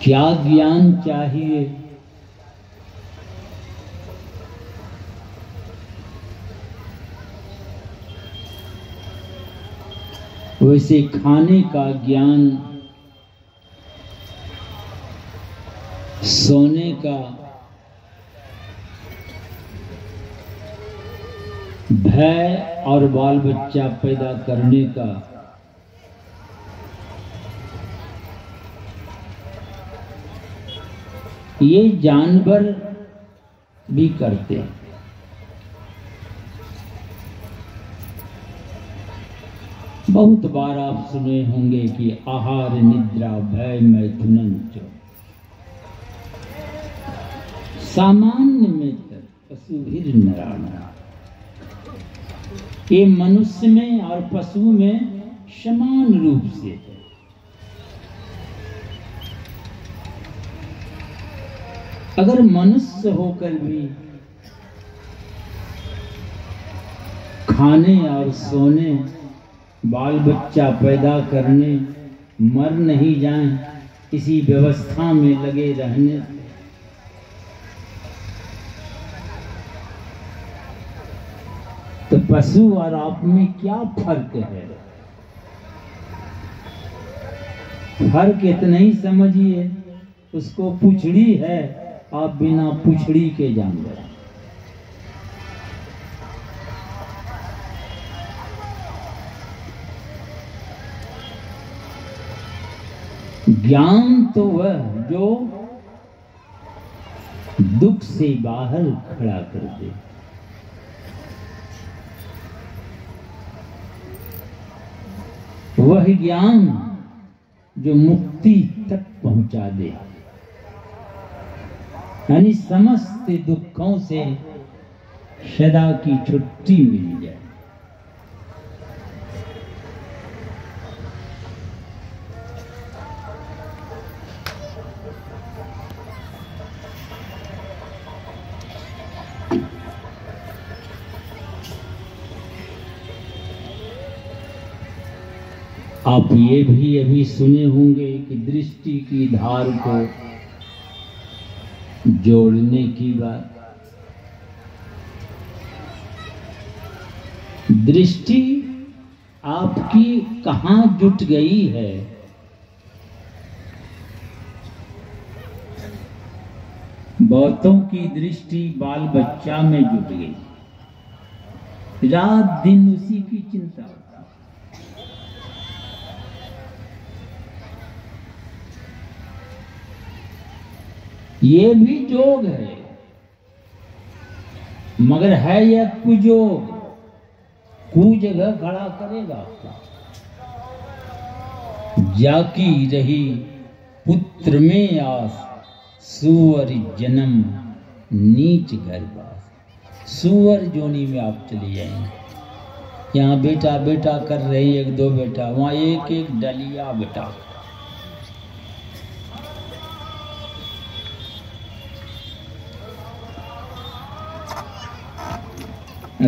क्या ज्ञान चाहिए? वैसे खाने का ज्ञान, सोने का, भय और बाल बच्चा पैदा करने का, ये जानवर भी करते हैं। बहुत बार आप सुने होंगे कि आहार निद्रा भय मैथुनन च सामान्य में पशुभिर नराणाम्। ये मनुष्य में और पशु में समान रूप से है। अगर मनुष्य होकर भी खाने और सोने, बाल बच्चा पैदा करने, मर नहीं जाएं, इसी व्यवस्था में लगे रहने से तो पशु और आप में क्या फर्क है? फर्क इतना ही समझिए, उसको पूछड़ी है, आप बिना पूछड़ी के जानवर। ज्ञान तो वह जो दुख से बाहर खड़ा कर दे। वह ज्ञान जो मुक्ति तक पहुंचा दे, यानी समस्त दुखों से सदा की छुट्टी मिल जाए। आप ये भी अभी सुने होंगे कि दृष्टि की धार को जोड़ने की बात। दृष्टि आपकी कहाँ जुट गई है? बहुतों की दृष्टि बाल बच्चा में जुट गई, रात दिन उसी की चिंता। ये भी जोग है, मगर है यह कुयोग। कु जगह खड़ा करेगा आपका। जाकी रही पुत्र में आस, सुअर जन्म नीच घर बास। सुअर जोनी में आप चले जाएंगे। यहाँ बेटा बेटा कर रहे हैं, एक दो बेटा, वहाँ एक एक डलिया बेटा।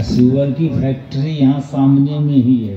सुअर की फैक्ट्री यहाँ सामने में ही है।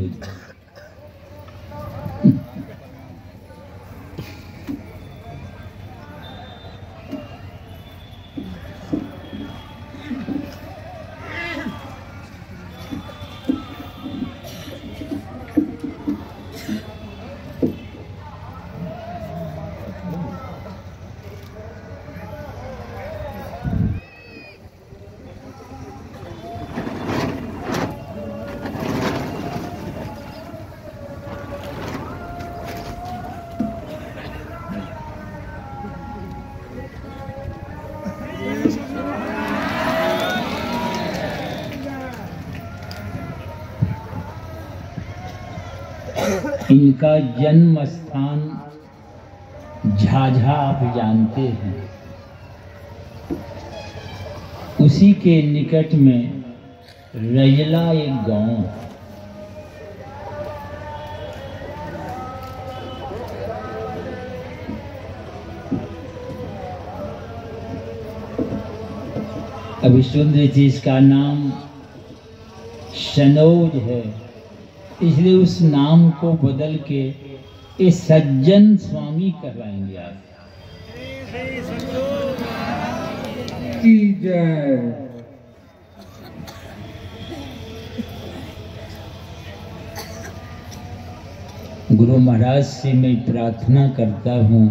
इनका जन्म स्थान झाझा आप जानते हैं, उसी के निकट में रजला एक गांव। अभी सुन रही थी, इसका नाम शनौज है, इसलिए उस नाम को बदल के ये सज्जन स्वामी कहलाएंगे आप। की जय। गुरु महाराज से मैं प्रार्थना करता हूँ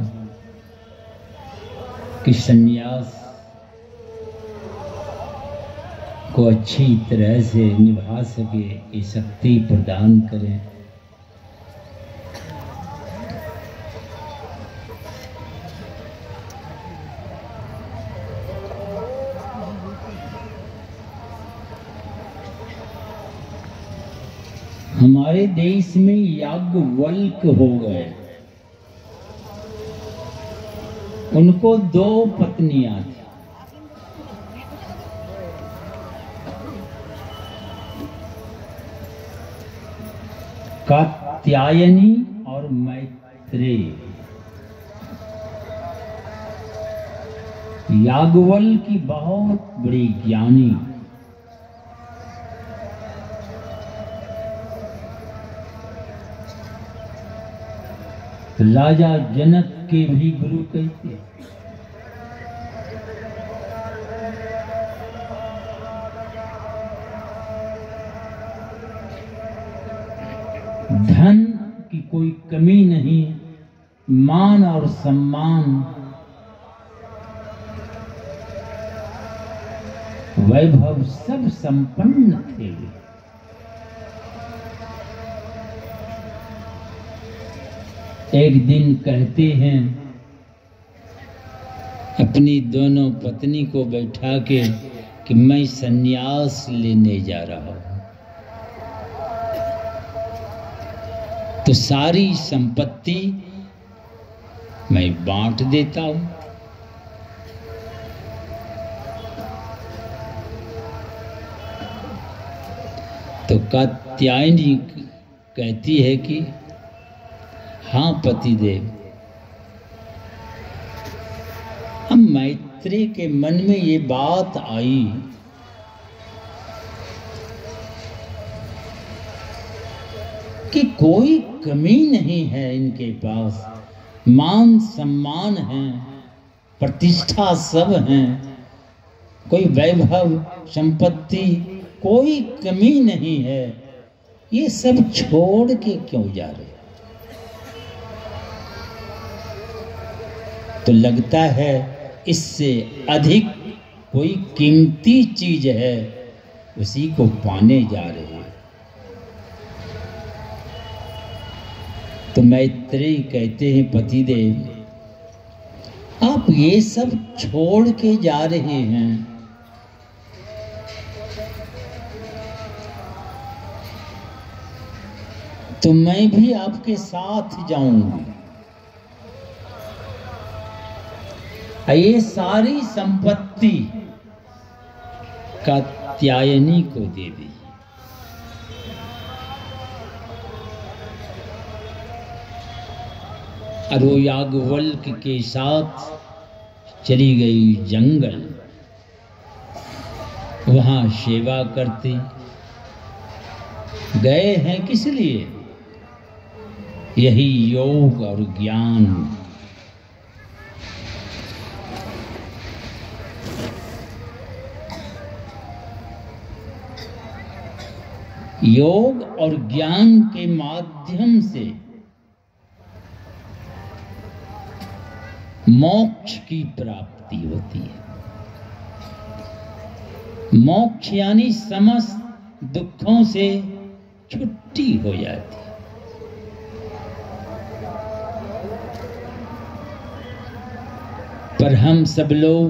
कि संन्यास को अच्छी तरह से निभा सके, ये शक्ति प्रदान करें। हमारे देश में याज्ञवल्क्य हो गए, उनको 2 पत्नियां थी। कात्यायनी और मैत्रेयी। याज्ञवल्क्य की बहुत बड़ी ज्ञानी, राजा जनक के भी गुरु कहते। धन की कोई कमी नहीं, मान और सम्मान, वैभव सब संपन्न थे। एक दिन कहते हैं अपनी दोनों पत्नी को बैठा के कि मैं संन्यास लेने जा रहा हूं, तो सारी संपत्ति मैं बांट देता हूं। तो कात्यायनी कहती है कि हाँ पतिदेव। हम मैत्रेय के मन में ये बात आई कि कोई कमी नहीं है इनके पास, मान सम्मान है, प्रतिष्ठा सब है, कोई वैभव संपत्ति कोई कमी नहीं है, ये सब छोड़ के क्यों जा रहे? तो लगता है इससे अधिक कोई कीमती चीज है, उसी को पाने जा रहे हैं। तो मैत्रेय कहते हैं पतिदेव, आप ये सब छोड़ के जा रहे हैं, तो मैं भी आपके साथ जाऊंगी। ये सारी संपत्ति कात्यायनी को दे दी। और वो याज्ञवल्क्य के साथ चली गई जंगल, वहां सेवा करती। गए हैं किस लिए? यही योग और ज्ञान। योग और ज्ञान के माध्यम से मोक्ष की प्राप्ति होती है। मोक्ष यानी समस्त दुखों से छुट्टी हो जाती है। पर हम सब लोग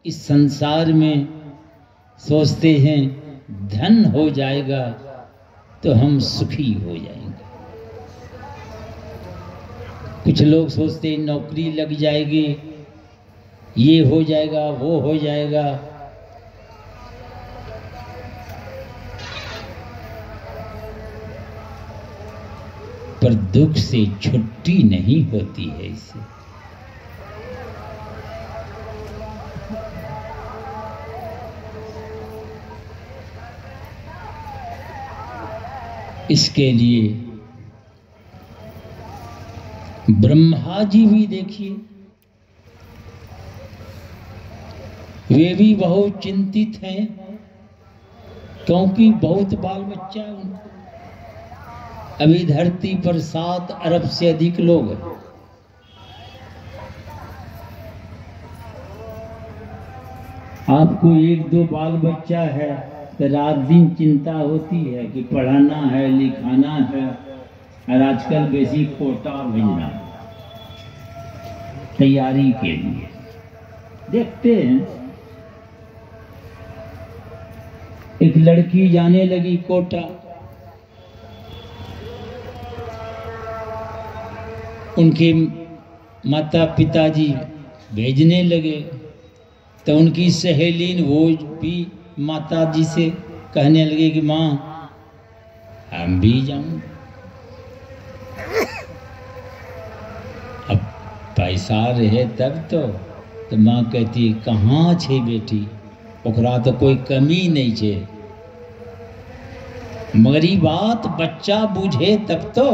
इस संसार में सोचते हैं धन हो जाएगा तो हम सुखी हो जाएंगे। कुछ लोग सोचते हैं नौकरी लग जाएगी, ये हो जाएगा, वो हो जाएगा। पर दुख से छुट्टी नहीं होती है इससे। इसके लिए ब्रह्मा जी भी देखिए, वे भी बहुत चिंतित हैं, क्योंकि बहुत बाल बच्चा है उनका। अभी धरती पर 7 अरब से अधिक लोग हैं। आपको 1-2 बाल बच्चा है तो रात दिन चिंता होती है कि पढ़ाना है, लिखाना है, और आजकल बेसिक कोटा भेजना तैयारी के लिए। देखते हैं, एक लड़की जाने लगी कोटा, उनके माता पिताजी भेजने लगे, तो उनकी सहेलीन वो भी माता जी से कहने लगे कि माँ हम भी जाऊं। अब पैसा रहे तब तो माँ कहती कहाँ छे बेटी, ओकरा तो कोई कमी नहीं छे, मगर ई बात बच्चा बुझे तब तो।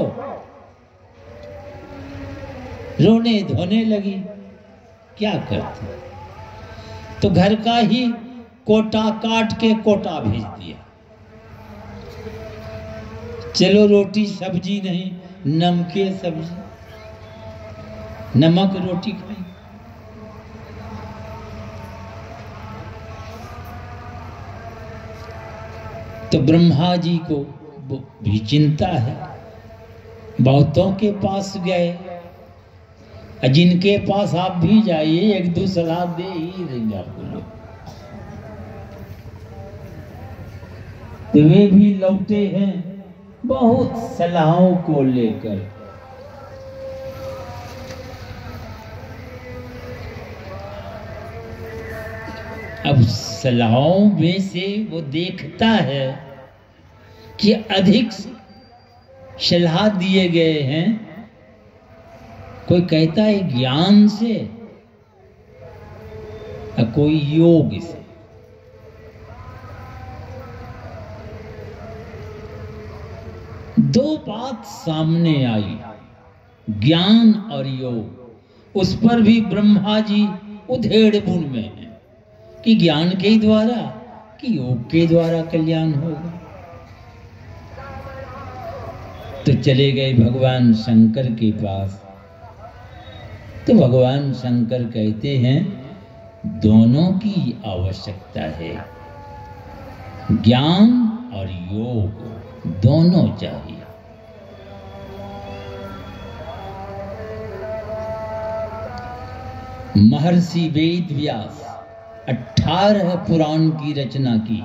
रोने धोने लगी, क्या करती, तो घर का ही कोटा काट के कोटा भेज दिया। चलो रोटी सब्जी नहीं, नमके सब्जी, नमक रोटी खाई। तो ब्रह्मा जी को भी चिंता है, बहुतों के पास गए, जिनके पास आप भी जाइए 1-2 सलाह दे ही देंगे आपको लोग। तो वे भी लौटे हैं बहुत सलाहों को लेकर। अब सलाहों में से वो देखता है कि अधिक सलाह दिए गए हैं, कोई कहता है ज्ञान से और कोई योग से। दो बात सामने आई, ज्ञान और योग। उस पर भी ब्रह्मा जी उधेड़ बुन में हैं कि ज्ञान के द्वारा कि योग के द्वारा कल्याण होगा। तो चले गए भगवान शंकर के पास। तो भगवान शंकर कहते हैं दोनों की आवश्यकता है, ज्ञान और योग दोनों चाहिए। महर्षि वेद व्यास 18 पुराण की रचना की।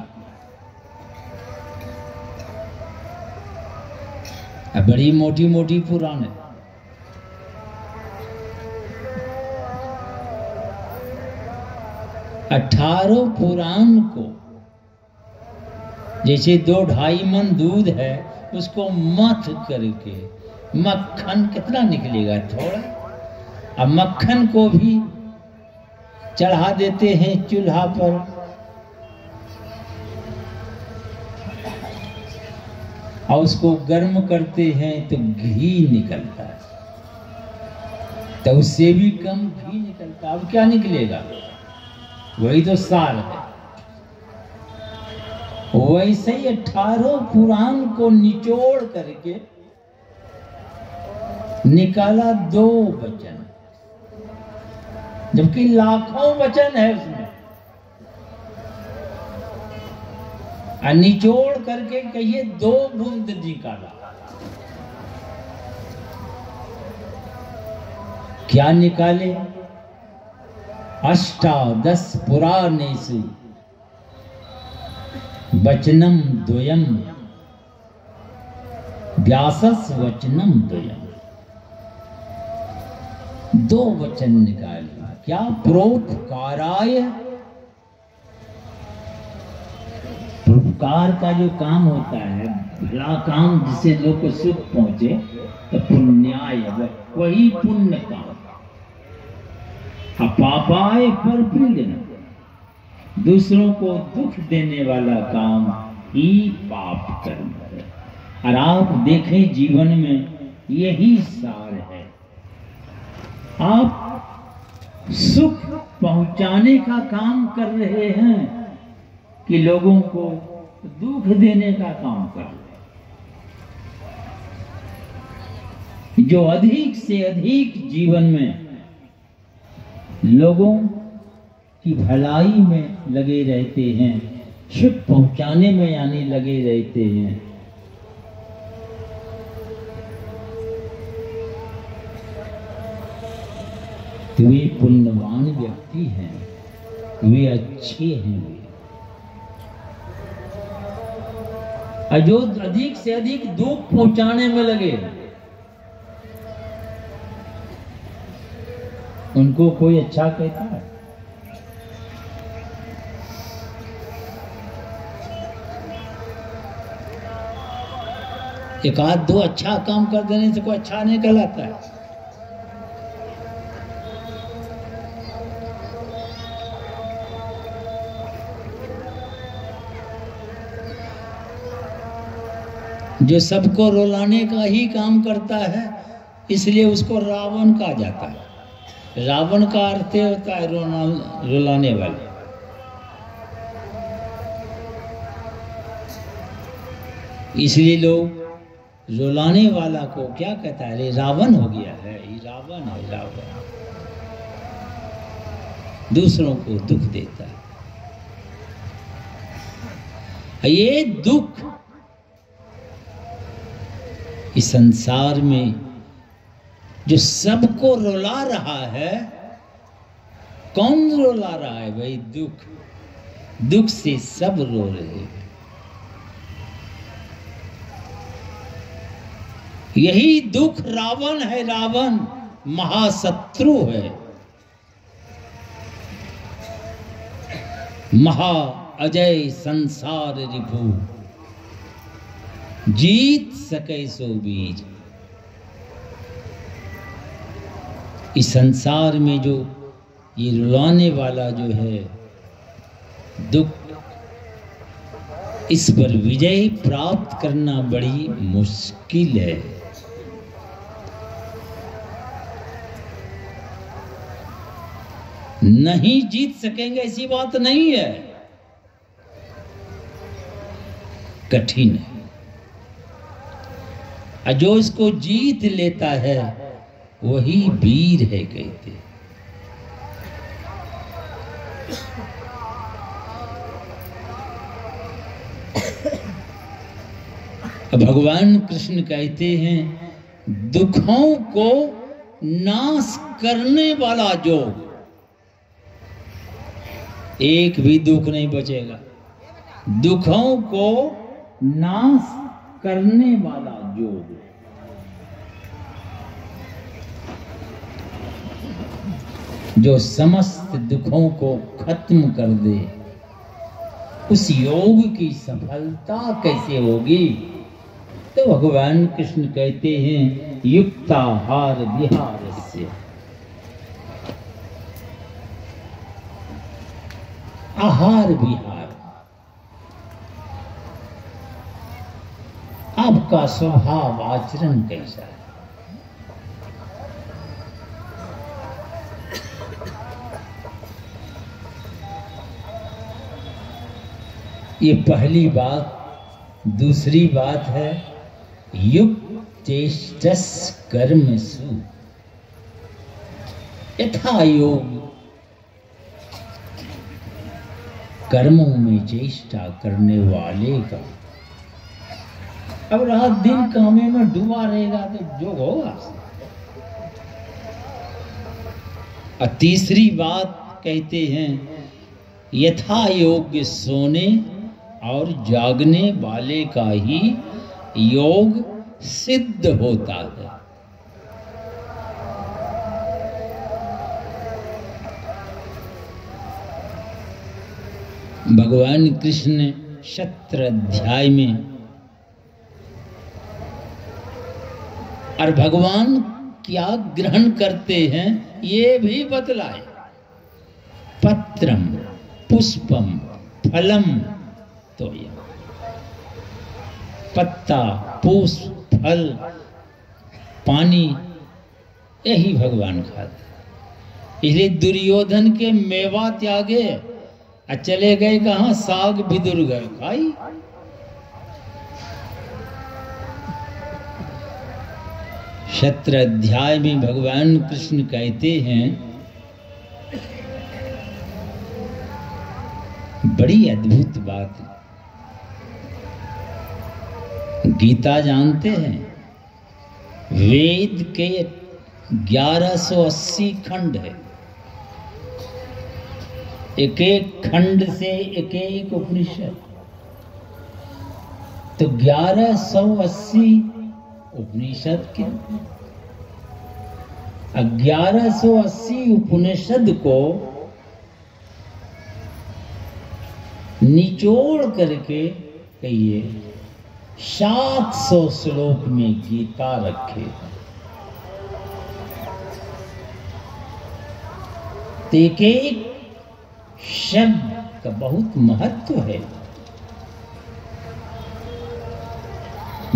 बड़ी मोटी मोटी पुराण है। अठारह पुराण को जैसे 2-2.5 मन दूध है, उसको मथ करके मक्खन कितना निकलेगा, थोड़ा। अब मक्खन को भी चढ़ा देते हैं चूल्हा पर, और उसको गर्म करते हैं तो घी निकलता है, तो उससे भी कम घी निकलता। अब क्या निकलेगा, वही तो सार है। वैसे ही 18 पुराण को निचोड़ करके निकाला 2 वचन, जबकि लाखों वचन है उसमें। निचोड़ करके कहिए 2 बूंद निकाला। क्या निकाले, अष्टादश पुराणेषु वचनम द्वयम व्यासस् वचनम द्वयम। 2 वचन निकाले। क्या, परोपकाराय, परोपकार का जो काम होता है, भला काम जिससे लोग को सुख पहुंचे, तो पुण्याय, वही पुण्य काम। पापाय पर पीड़न, दूसरों को दुख देने वाला काम ही पाप कर्म है। और आप देखें जीवन में यही सार है। आप सुख पहुंचाने का काम कर रहे हैं कि लोगों को दुख देने का काम कर रहे हैं। जो अधिक से अधिक जीवन में लोगों की भलाई में लगे रहते हैं, सुख पहुंचाने में यानी लगे रहते हैं, वे पुण्यवान व्यक्ति हैं, वे अच्छे हैं। वे जो अधिक से अधिक दुख पहुंचाने में लगे, उनको कोई अच्छा कहता है? एक आध दो अच्छा काम कर देने से कोई अच्छा नहीं कहलाता है। जो सबको रुलाने का ही काम करता है, इसलिए उसको रावण कहा जाता है। रावण का अर्थ होता है रुलाने वाले। इसलिए लोग रुलाने वाला को क्या कहता है? अरे रावण हो गया है, ये रावण है, रावण दूसरों को दुख देता है। ये दुख इस संसार में जो सबको रुला रहा है, कौन रुला रहा है भाई? दुख। दुख से सब रो रहे हैं। यही दुख रावण है। रावण महाशत्रु है, महा अजय संसार रिपु, जीत सके सो बीज। इस संसार में जो ये रुलाने वाला जो है दुख, इस पर विजय प्राप्त करना बड़ी मुश्किल है। नहीं जीत सकेंगे ऐसी बात नहीं है, कठिन है। जो इसको जीत लेता है वही वीर है कहते। भगवान कृष्ण कहते हैं, दुखों को नाश करने वाला योग, एक भी दुख नहीं बचेगा। दुखों को नाश करने वाला योग, जो समस्त दुखों को खत्म कर दे, उस योग की सफलता कैसे होगी? तो भगवान कृष्ण कहते हैं, युक्ताहार विहारस्य। आहार विहार, आपका स्वभाव आचरण कैसा है? ये पहली बात। दूसरी बात है, युक्तेष्टस कर्मसु यथा योग। कर्मों में चेष्टा करने वाले का, अब रात दिन कामे में डूबा रहेगा तो जो होगा। और तीसरी बात कहते हैं, यथा योग्य सोने और जागने वाले का ही योग सिद्ध होता है। भगवान कृष्ण ने 17 अध्याय में, और भगवान क्या ग्रहण करते हैं ये भी बतलाए। पत्रम पुष्पम फलम तोयम। पत्ता, पुष्प, फल, पानी, यही भगवान खाते। इसलिए दुर्योधन के मेवा त्यागे और चले गए कहाँ? साग विदुर गए खाई। सत्र अध्याय में भगवान कृष्ण कहते हैं, बड़ी अद्भुत बात। गीता जानते हैं, वेद के 1180 खंड है। एक एक खंड से एक एक उपनिषद, तो 1180 उपनिषद के 1180 उपनिषद को निचोड़ करके कहिए 700 श्लोक में गीता रखे। एक एक शब्द का बहुत महत्व है।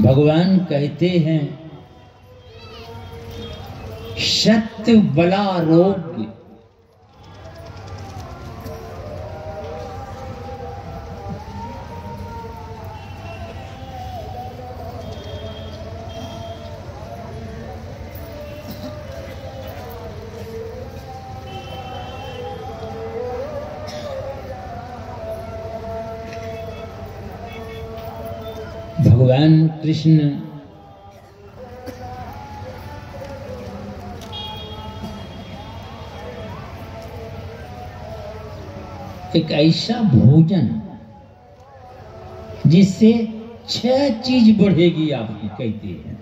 भगवान कहते हैं, सत्य बलारोग्य, भगवान कृष्ण एक ऐसा भोजन जिससे 6 चीज बढ़ेगी आपकी, कहते हैं।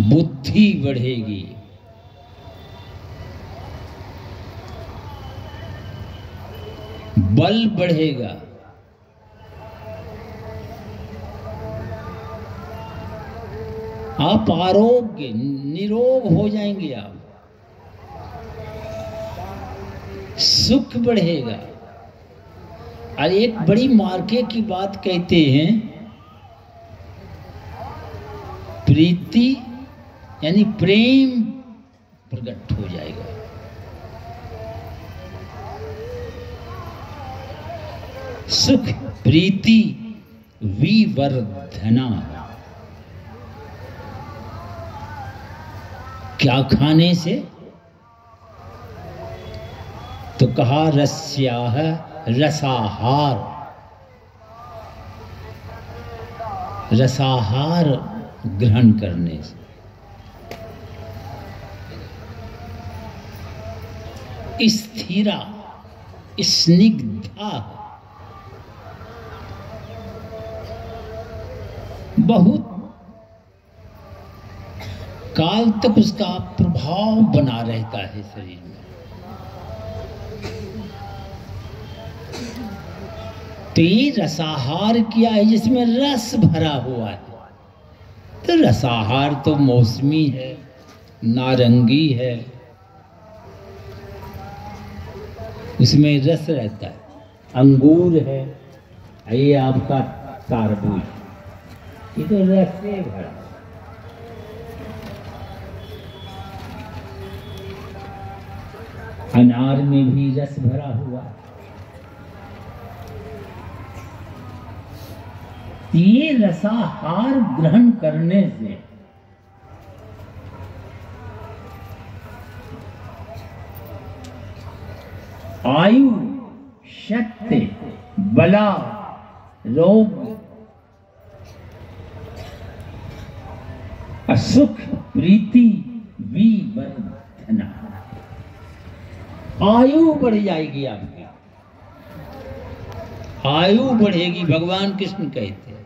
बुद्धि बढ़ेगी, बल बढ़ेगा, आप आरोग्य निरोग हो जाएंगे, आप सुख बढ़ेगा। और एक बड़ी मार्के की बात कहते हैं, प्रीति यानी प्रेम प्रकट हो जाएगा। सुख, प्रीति, विवर्धना। क्या खाने से? तो कहा रस्याह रसाहार, रसाहार ग्रहण करने से। स्थिरा, स्निग्धा, बहुत काल तक उसका प्रभाव बना रहता है शरीर में। तो ये रसाहार किया है जिसमें रस भरा हुआ है। तो रसाहार तो मौसमी है, नारंगी है, उसमें रस रहता है। अंगूर है, ये आपका तारबूज, ये तो रस से भरा। अनार में भी रस भरा हुआ है। ये रसाहार ग्रहण करने से आयु, शक्ति, बला, रोग, सुख, प्रीति, विवर्धना, आयु बढ़ जाएगी आपकी, आयु बढ़ेगी। भगवान कृष्ण कहते हैं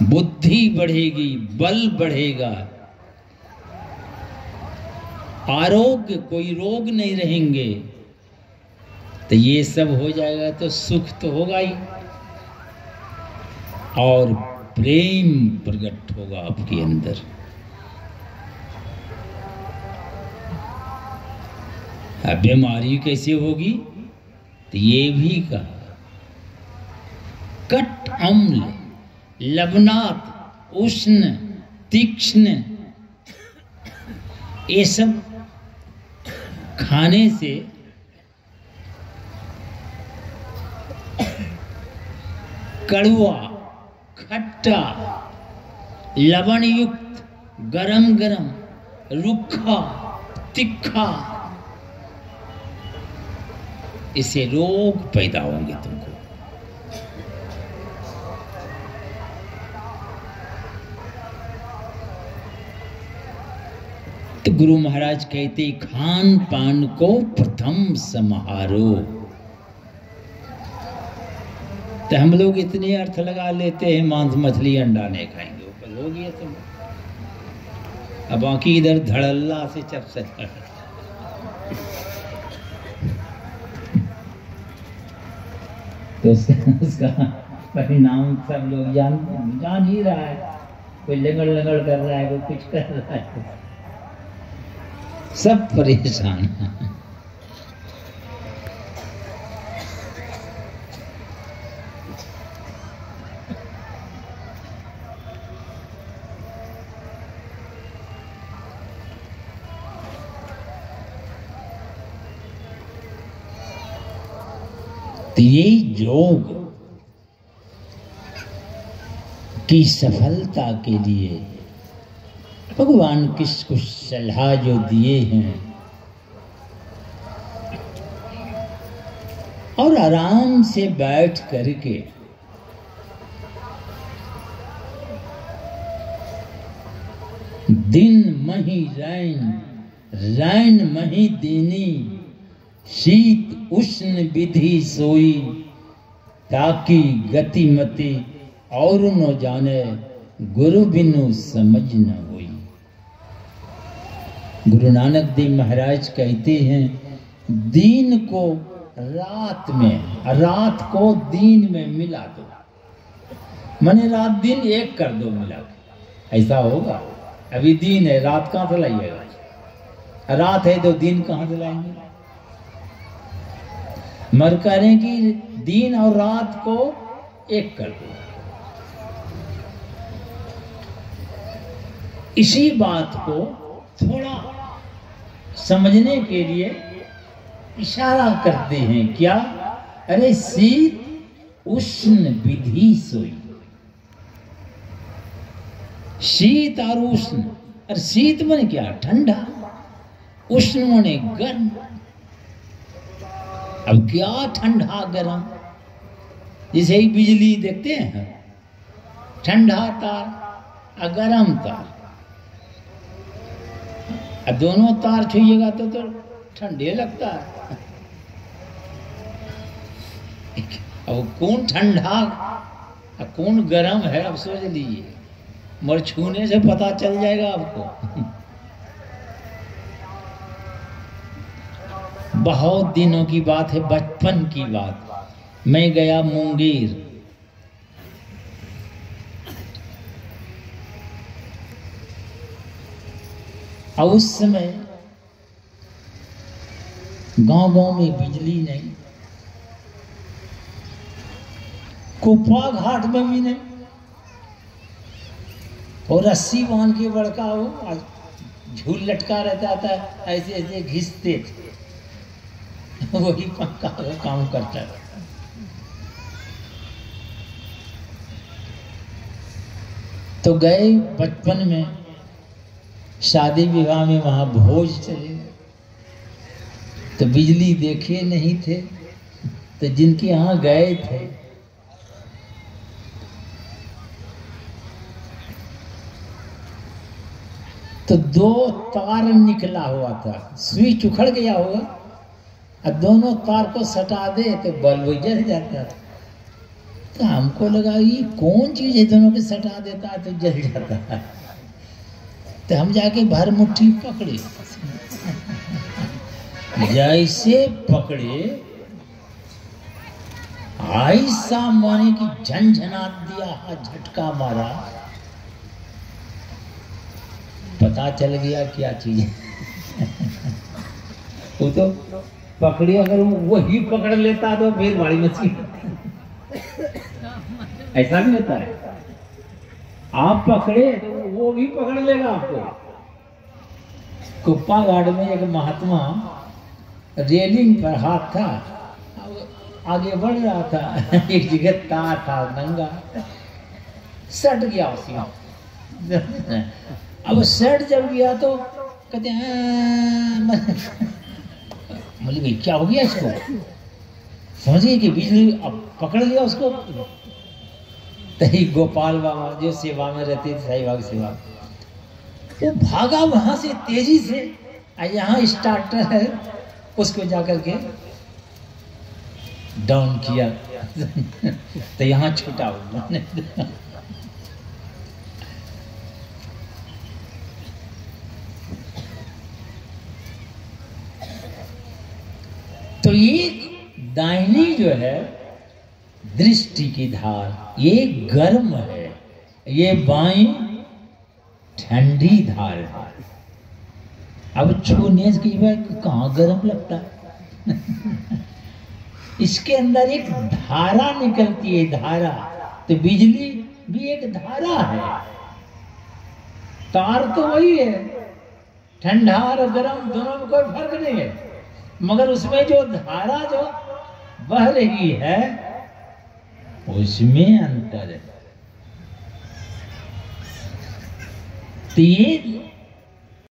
बुद्धि बढ़ेगी, बल बढ़ेगा, आरोग्य, कोई रोग नहीं रहेंगे। तो ये सब हो जाएगा तो सुख तो होगा ही, और प्रेम प्रकट होगा आपके अंदर। अब बीमारी कैसे होगी? तो ये भी कहा कट अम्ल लवनात् उष्ण तीक्ष्ण, ये सब खाने से कड़वा, खट्टा, लवण युक्त, गरम गरम, रूखा, तीखा, इससे रोग पैदा होंगे तुमको। तो गुरु महाराज कहते खान पान को प्रथम समारो। तो हम लोग इतने अर्थ लगा लेते हैं मांस मछली अंडा नहीं खाएंगे, ऊपर हो गया तुम। अब बाकी इधर धड़ल्ला से चप सच तो उसका परिणाम सब लोग जान ही रहा है। कोई लगड़ लगड़ कर रहा है, कोई कुछ कर रहा है, सब परेशान हैं। तो ये योग की सफलता के लिए भगवान किसको सलाह जो दिए हैं, और आराम से बैठ करके दिन मही रैन, रैन मही दीनी, शीत उष्ण विधि सोई, ताकि गतिमति और न जाने, गुरु बिनु समझ न होई। गुरु नानक देव महाराज कहते हैं दिन को रात में, रात को दिन में मिला दो, माने रात दिन एक कर दो मिला के, ऐसा होगा। अभी दिन है, रात कहाँ से लाइएगा? रात है तो दिन कहाँ से लाएंगे? मर करें कि दिन और रात को एक कर दो। इसी बात को थोड़ा समझने के लिए इशारा करते हैं। क्या? अरे शीत उष्ण विधि सोई। शीत और उष्ण, अरे शीत माने क्या? ठंडा। उष्ण माने गर्म। अब क्या ठंडा गर्म? जैसे ही बिजली देखते हैं, ठंडा तार और गर्म तार, अब दोनों तार छुइएगा तो ठंडे लगता है। अब कौन ठंडा और कौन गर्म है, अब सोच लीजिए। मर छूने से पता चल जाएगा आपको। बहुत दिनों की बात है, बचपन की बात। मैं गया मुंगेर, और उस समय गांव-गांव में बिजली नहीं, कुप्पा घाट में भी नहीं, और रस्सी बांध के बड़का हो झूल लटका रहता था, ऐसे ऐसे घिसते थे, वही पंखा का काम करता था। तो गए बचपन में, शादी विवाह में, वहां भोज चले, तो बिजली देखे नहीं थे, तो जिनके यहाँ गए थे तो दो तार निकला हुआ था, स्विच उखड़ गया होगा, और दोनों तार को सटा दे तो बल्ब जल जाता था। तो हमको लगा ये कौन चीज है, दोनों को सटा देता है तो जल जाता है। तो हम जाके भर मुट्ठी पकड़े, जैसे पकड़े ऐसा माने कि झंझनाट दिया, झटका मारा, पता चल गया क्या चीज है। वो तो पकड़ी, अगर वही पकड़ लेता तो फिर बड़ी मछली। ऐसा भी होता है, आप पकड़े तो वो भी पकड़ लेगा आपको। कुप्पा घाट में एक महात्मा रेलिंग पर हाथ था, आगे बढ़ रहा था, एक जगह तार था नंगा, सट गया उसमें। अब सट जब गया तो कहते हैं बोले भाई क्या हो गया इसको, समझिए कि बिजली अब पकड़ लिया उसको। तही गोपाल बाबा जो सेवा में रहते थे, साईं बाबा सेवा, वो भागा वहां से तेजी से, यहाँ स्टार्टर है उसको जाकर के डाउन किया तो यहाँ छूटा हुआ। तो ये दाहिनी जो है दृष्टि की धार, ये गर्म है, ये बाईं ठंडी धार है। अब छूने की कहाँ गर्म लगता है। इसके अंदर एक धारा निकलती है, धारा। तो बिजली भी एक धारा है, तार तो वही है, ठंडा और गर्म दोनों में कोई फर्क नहीं है, मगर उसमें जो धारा जो बह रही है उसमें अंतर है। तो ये